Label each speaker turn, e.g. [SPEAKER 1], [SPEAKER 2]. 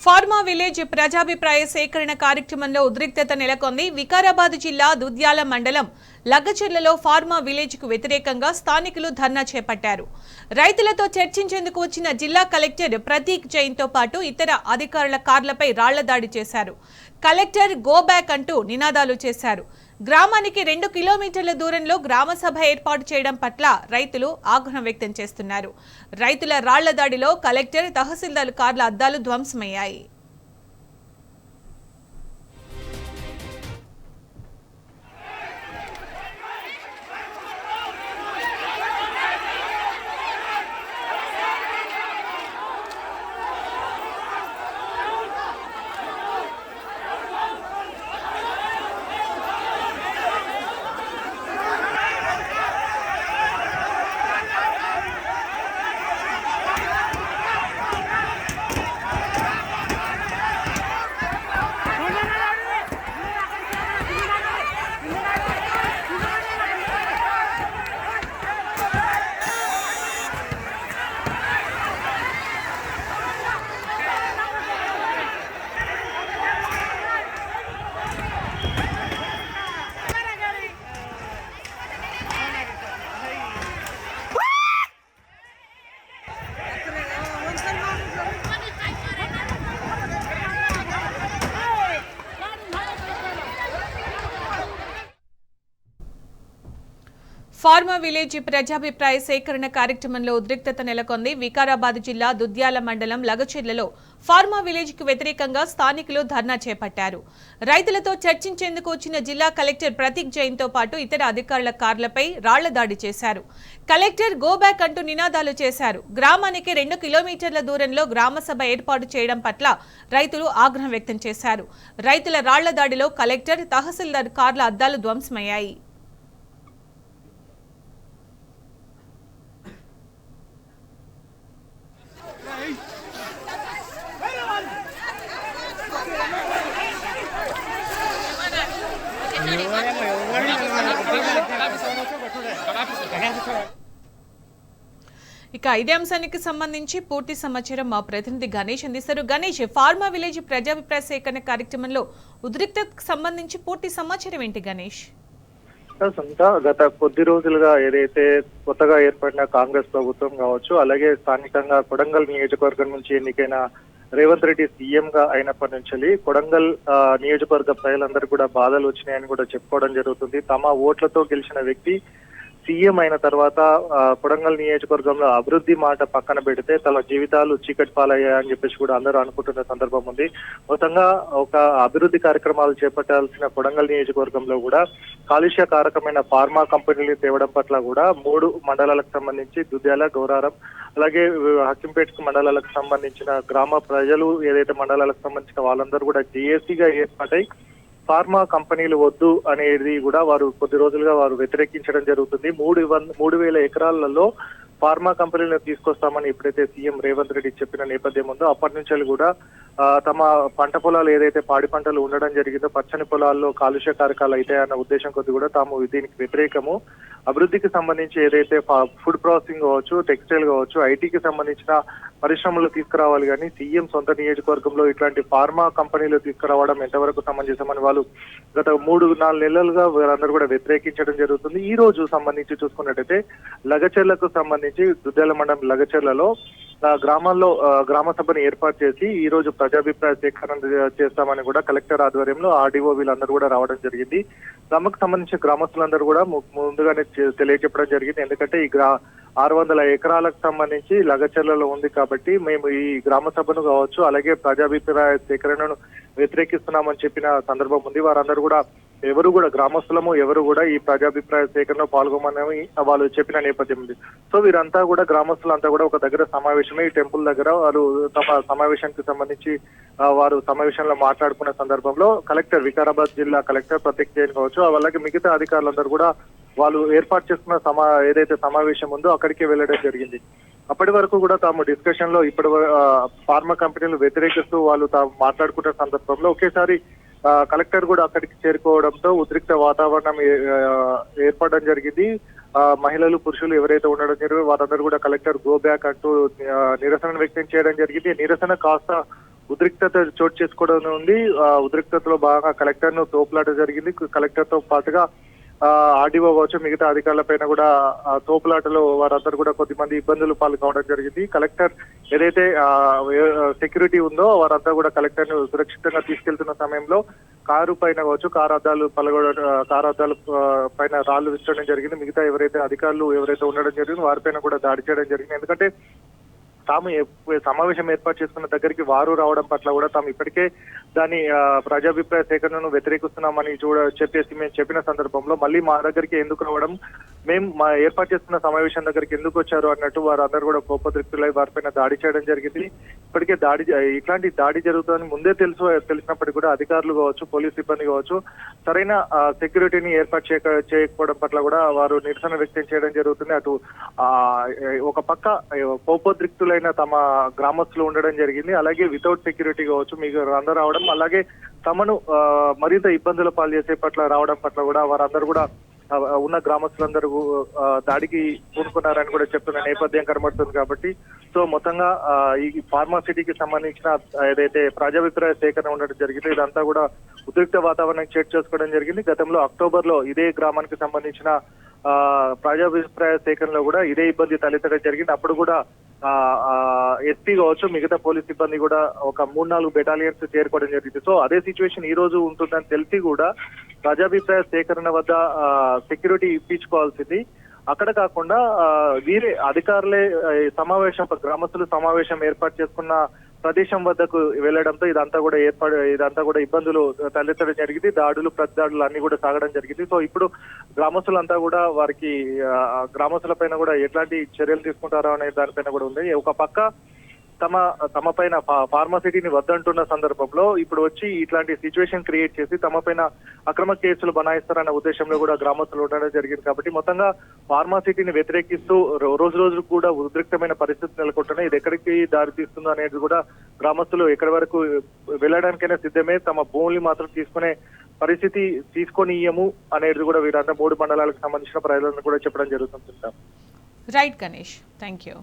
[SPEAKER 1] Pharma village ప్రజాభిప్రాయ సేకరణ కార్యక్రమంలో ఉద్రిక్తత నెలకొంది. వికారాబాద్ జిల్లా దుద్యాల మండలం లగ్గచెర్లలో ఫార్మా విలేజ్ కు వ్యతిరేకంగా స్థానికులు ధర్నా చేపట్టారు. రైతులతో చర్చించేందుకు వచ్చిన జిల్లా కలెక్టర్ ప్రతీక్ జైన్ తో పాటు ఇతర అధికారుల కార్లపై రాళ్ల దాడి చేశారు. కలెక్టర్ గో బ్యాక్ అంటూ నినాదాలు చేశారు. గ్రామానికి 2 కిలోమీటర్ల దూరంలో గ్రామ సభ ఏర్పాటు చేయడం పట్ల రైతులు ఆగ్రహం వ్యక్తం చేస్తున్నారు. రైతుల రాళ్ల దాడిలో కలెక్టర్, తహసీల్దార్ కార్ల అద్దాలు ధ్వంసమయ్యాయి. ఫార్మా విలేజ్ ప్రజాభిప్రాయ సేకరణ కార్యక్రమంలో ఉద్రిక్తత నెలకొంది. వికారాబాద్ జిల్లా దుద్యాల మండలం లగచెర్లలో ఫార్మా విలేజ్ కు వ్యతిరేకంగా స్థానికులు ధర్నా చేపట్టారు. రైతులతో చర్చించేందుకు వచ్చిన జిల్లా కలెక్టర్ ప్రతీక్ జైన్ తో పాటు ఇతర అధికారుల కార్లపై రాళ్ల దాడి చేశారు. కలెక్టర్ గో బ్యాక్ అంటూ నినాదాలు చేశారు. గ్రామానికి 2 కిలోమీటర్ల దూరంలో గ్రామ సభ ఏర్పాటు చేయడం పట్ల రైతులు ఆగ్రహం వ్యక్తం చేశారు. రైతుల రాళ్ల దాడిలో కలెక్టర్, తహసీల్దార్ కార్ల అద్దాలు ధ్వంసమయ్యాయి. ఇక ఇదే అంశానికి సంబంధించి పూర్తి సమాచారం మా ప్రతినిధి గణేష్ అందిస్తారు. గణేష్, ఫార్మా విలేజ్ ప్రజాభిప్రాయ సేకరణ కార్యక్రమంలో ఉద్రిక్తతకు సంబంధించి పూర్తి సమాచారం ఏంటి గణేష్?
[SPEAKER 2] గత కొద్ది రోజులుగా ఏదైతే కొత్తగా ఏర్పడిన కాంగ్రెస్ ప్రభుత్వం కావచ్చు, అలాగే స్థానికంగా కొడంగల్ నియోజకవర్గం నుంచి ఎన్నికైన రేవంత్ రెడ్డి సీఎం గా అయినప్పటి నుంచి కొడంగల్ నియోజకవర్గ ప్రజలందరూ కూడా బాధలు వచ్చినాయని కూడా చెప్పుకోవడం జరుగుతుంది. తమ ఓట్లతో గెలిచిన వ్యక్తి సీఎం అయిన తర్వాత కొడంగల్ నియోజకవర్గంలో అభివృద్ధి మాట పక్కన పెడితే తమ జీవితాలు చీకటి పాలయ్యాయని చెప్పేసి కూడా అందరూ అనుకుంటున్న సందర్భం ఉంది. మొత్తంగా ఒక అభివృద్ధి కార్యక్రమాలు చేపట్టాల్సిన కొడంగల్ నియోజకవర్గంలో కూడా కాలుష్యకారకమైన ఫార్మా కంపెనీలు తేవడం పట్ల కూడా 3 మండలాలకు సంబంధించి దుద్యాల, గౌరారం, అలాగే హక్కింపేట మండలాలకు సంబంధించిన గ్రామ ప్రజలు ఏదైతే మండలాలకు సంబంధించిన వాళ్ళందరూ కూడా జేఏసీగా ఏర్పాటై ఫార్మా కంపెనీలు వద్దు అనేది కూడా వారు కొద్ది రోజులుగా వారు వ్యతిరేకించడం జరుగుతుంది. 3,000 ఎకరాలలో ఫార్మా కంపెనీలను తీసుకొస్తామని ఎప్పుడైతే సీఎం రేవంత్ రెడ్డి చెప్పిన నేపథ్యం ఉందో అప్పటి నుంచి కూడా తమ పంట పొలాలు ఏదైతే పాడి పంటలు ఉండడం జరిగిందో పచ్చని పొలాల్లో కాలుష్య కారకాలు అవుతాయన్న ఉద్దేశం కొద్ది కూడా తాము దీనికి వ్యతిరేకము. అభివృద్ధికి సంబంధించి ఏదైతే ఫుడ్ ప్రాసెసింగ్ కావచ్చు, టెక్స్టైల్ కావచ్చు, ఐటీకి సంబంధించిన పరిశ్రమలు తీసుకురావాలి, కానీ సీఎం సొంత నియోజకవర్గంలో ఇట్లాంటి ఫార్మా కంపెనీలు తీసుకురావడం ఎంతవరకు సమంజసమని వాళ్ళు గత 3-4 నెలలుగా వీరందరూ కూడా వ్యతిరేకించడం జరుగుతుంది. ఈ రోజు సంబంధించి చూసుకున్నట్టయితే లగచెర్లకు సంబంధించి దుద్యాల మండలం లగచెర్లలో గ్రామాల్లో గ్రామ సభను ఏర్పాటు చేసి ఈ రోజు ప్రజాభిప్రాయ సేకరణ చేస్తామని కూడా కలెక్టర్ ఆధ్వర్యంలో ఆర్డీఓ వీళ్ళందరూ కూడా రావడం జరిగింది. తమకు సంబంధించిన గ్రామస్తులందరూ కూడా ముందుగానే తెలియజెప్పడం జరిగింది. ఎందుకంటే ఈ 600 ఎకరాలకు సంబంధించి లగచెర్లలో ఉంది కాబట్టి మేము ఈ గ్రామ సభను కావచ్చు, అలాగే ప్రజాభిప్రాయ సేకరణను వ్యతిరేకిస్తున్నామని చెప్పిన సందర్భం ఉంది. వారందరూ కూడా ఎవరు కూడా గ్రామస్తులము ఎవరు కూడా ఈ ప్రజాభిప్రాయ సేకరణలో పాల్గొమని వాళ్ళు చెప్పిన నేపథ్యం ఉంది. సో వీరంతా కూడా గ్రామస్తులంతా కూడా ఒక దగ్గర సమావేశమై ఈ టెంపుల్ దగ్గర వారు తమ సమావేశానికి సంబంధించి వారు సమావేశంలో మాట్లాడుకున్న సందర్భంలో కలెక్టర్, వికారాబాద్ జిల్లా కలెక్టర్ ప్రతీక్ జైన్ కావచ్చు, అలాగే మిగతా అధికారులందరూ కూడా వాళ్ళు ఏర్పాటు చేసుకున్న ఏదైతే సమావేశం ఉందో అక్కడికి వెళ్ళడం జరిగింది. అప్పటి వరకు కూడా తాము డిస్కషన్ లో ఇప్పటి ఫార్మా కంపెనీలు వ్యతిరేకిస్తూ వాళ్ళు తాము మాట్లాడుకున్న సందర్భంలో ఒకేసారి కలెక్టర్ కూడా అక్కడికి చేరుకోవడంతో ఉద్రిక్త వాతావరణం ఏర్పడడం జరిగింది. మహిళలు పురుషులు ఎవరైతే ఉండడం జరిగిందో వారందరూ కూడా కలెక్టర్ గో బ్యాక్ అంటూ నిరసన వ్యక్తం చేయడం జరిగింది. నిరసన కాస్త ఉద్రిక్తత చోటు చేసుకోవడం ఉంది. ఉద్రిక్తతలో బాగా కలెక్టర్ ను తోపులాట జరిగింది. కలెక్టర్ తో పాటుగా ఆర్డీఓ కావచ్చు, మిగతా అధికారుల పైన కూడా తోపులాటలో వారందరూ కూడా కొద్దిమంది ఇబ్బందులు పాల్గొనడం జరిగింది. కలెక్టర్ ఏదైతే సెక్యూరిటీ ఉందో వారంతా కూడా కలెక్టర్ ను సురక్షితంగా తీసుకెళ్తున్న సమయంలో కారు పైన కావచ్చు, కారు అద్దాలు పైన రాళ్లు విసరడం జరిగింది. మిగతా అధికారులు ఎవరైతే ఉండడం జరిగింది వారిపైన కూడా దాడి చేయడం జరిగింది. ఎందుకంటే తాము సమావేశం ఏర్పాటు చేసుకున్న దగ్గరికి వారు రావడం పట్ల కూడా తాము ఇప్పటికే దాని ప్రజాభిప్రాయ సేకరణను వ్యతిరేకిస్తున్నామని చెప్పేసి మేము చెప్పిన సందర్భంలో మళ్ళీ మా దగ్గరికి ఎందుకు రావడం, మేము మా ఏర్పాటు చేసుకున్న సమావేశం దగ్గరికి ఎందుకు వచ్చారు అన్నట్టు వారందరూ కూడా కోపదృక్తులై వారిపైన దాడి చేయడం జరిగింది. ఇప్పటికే ఇట్లాంటి దాడి జరుగుతుందని ముందే తెలిసినప్పటికీ కూడా అధికారులు కావచ్చు, పోలీస్ సిబ్బంది కావచ్చు సరైన సెక్యూరిటీని ఏర్పాటు చేయకపోవడం పట్ల కూడా వారు నిరసన వ్యక్తం చేయడం జరుగుతుంది. అటు ఒక పక్క కోపోద్రిక్తులైన తమ గ్రామస్తులు ఉండడం జరిగింది. అలాగే వితౌట్ సెక్యూరిటీ కావచ్చు మీకు అందరూ రావడం, అలాగే తమను మరింత ఇబ్బందుల పాలు చేసే పట్ల రావడం పట్ల కూడా వారందరూ కూడా ఉన్న గ్రామస్తులందరూ దాడికి పూనుకున్నారని కూడా చెప్తున్న నేపథ్యం కనబడుతుంది. కాబట్టి సో మొత్తంగా ఈ ఫార్మాసిటీకి సంబంధించిన ఏదైతే ప్రజాభిప్రాయ సేకరణ ఉండడం జరిగింది ఇదంతా కూడా ఉద్రిక్త వాతావరణం చోటు చేసుకోవడం జరిగింది. గతంలో అక్టోబర్ లో ఇదే గ్రామానికి సంబంధించిన ప్రజాభిప్రాయ సేకరణలో కూడా ఇదే ఇబ్బంది తలెత్తడం జరిగింది. అప్పుడు కూడా ఎస్పీ కావచ్చు, మిగతా పోలీస్ సిబ్బంది కూడా ఒక 3-4 బెటాలియన్స్ చేరుకోవడం జరిగింది. సో అదే సిచ్యువేషన్ ఈ రోజు ఉంటుందని తెలిసి కూడా ప్రజాభిప్రాయ సేకరణ వద్ద సెక్యూరిటీ ఇప్పించుకోవాల్సింది. అక్కడ కాకుండా వీరే అధికారులే గ్రామస్తులు సమావేశం ఏర్పాటు చేసుకున్న ప్రదేశం వద్దకు వెళ్లడంతో ఇదంతా కూడా ఇబ్బందులు తలెత్తడం జరిగింది. ప్రతిదాడులు అన్ని కూడా సాగడం జరిగింది. సో ఇప్పుడు గ్రామస్తులంతా కూడా వారికి గ్రామస్తుల పైన కూడా ఎట్లాంటి చర్యలు తీసుకుంటారో అనే దానిపైన కూడా ఉంది. ఒక పక్క తమ పైన ఫార్మాసిటీని వద్దంటున్న సందర్భంలో ఇప్పుడు వచ్చి ఇట్లాంటి సిచ్యువేషన్ క్రియేట్ చేసి తమ పైన అక్రమ కేసులు బనాయిస్తారన్న ఉద్దేశంలో కూడా గ్రామస్తులు ఉండడం జరిగింది. కాబట్టి మొత్తంగా ఫార్మాసిటీని వ్యతిరేకిస్తూ రోజు కూడా ఉద్రిక్తమైన పరిస్థితి నెలకొంటున్నాయి. ఇది ఎక్కడికి దారి తీస్తుందో అనేది కూడా గ్రామస్తులు ఎక్కడి వరకు వెళ్ళడానికైనా సిద్ధమే, తమ భూముల్ని మాత్రం తీసుకునే పరిస్థితి తీసుకోనియము అనేది కూడా వీరంతా 3 మండలాలకు సంబంధించిన ప్రజలను కూడా చెప్పడం జరుగుతుంది.
[SPEAKER 1] Right Ganesh, thank you.